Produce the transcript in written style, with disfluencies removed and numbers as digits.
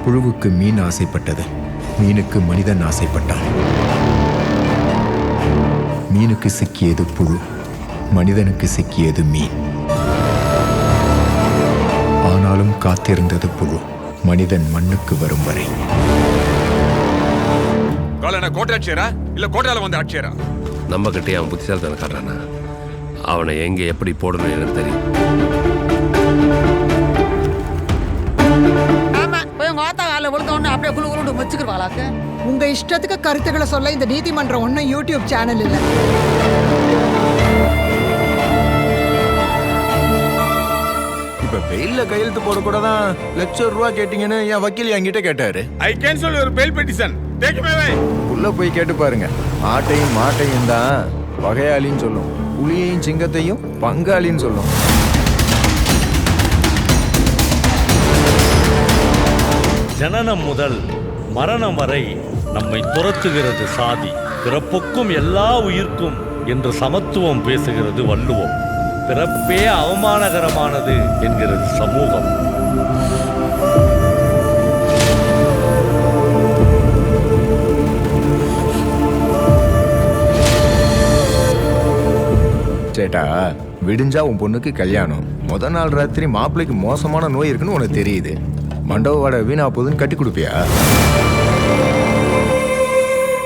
புழுவுக்கு மீன் ஆசைப்பட்டது, மீனுக்கு மனிதன் ஆசைப்பட்டான். மீனுக்கு சிக்கியது புழு, மனிதனுக்கு சிக்கியது மீன். ஆனாலும் காத்திருந்தது புழு, மனிதன் மண்ணுக்கு வரும் வரை. கோட்டை ஆட்சியரா இல்ல கோட்டையால வந்து ஆட்சியரா? நம்ம கிட்டே அவன் புத்திசாலித்தனை காட்டுறானா? அவனை எங்க எப்படி போடணும் எனக்கு தெரியும். அப்படியே குழு குழு வச்சுக்குவாளாக்க. உங்க இஷ்டத்துக்கு கருத்துக்களை சொல்ல இந்த நீதிமன்றம் ஒன்றும் யூடியூப் சேனல் இல்லை. இப்ப பெயில்ல கையெழுத்து போட கூட தான் ₹1,00,000 கேட்டீங்கன்னு என் வக்கீல் என்கிட்ட கேட்டாரு. I cancel your bail petition. Take me away. உள்ள போய் கேட்டு பாருங்க. ஆட்டையும் மாட்டையும் தான் வகையாளின்னு சொல்லும், புலியையும் சிங்கத்தையும் பங்காளின்னு சொல்லும். ஜனனம் முதல் மரணம் வரை நம்மை துரத்துகிறது சாதி. பிறப்புக்கும் எல்லா உயிர்க்கும் என்று சமத்துவம் பேசுகிறது வள்ளுவம். பிறப்பே அவமானகரமானது என்கிறது சமூகம். சேட்டா, விடிஞ்சா உன் பொண்ணுக்கு கல்யாணம். முத நாள் ராத்திரி மாப்பிள்ளைக்கு மோசமான நோய் இருக்குன்னு உனக்கு தெரியுது. மண்டப வாடகை வீணா போகுதுன்னு கட்டி கொடுப்பியா?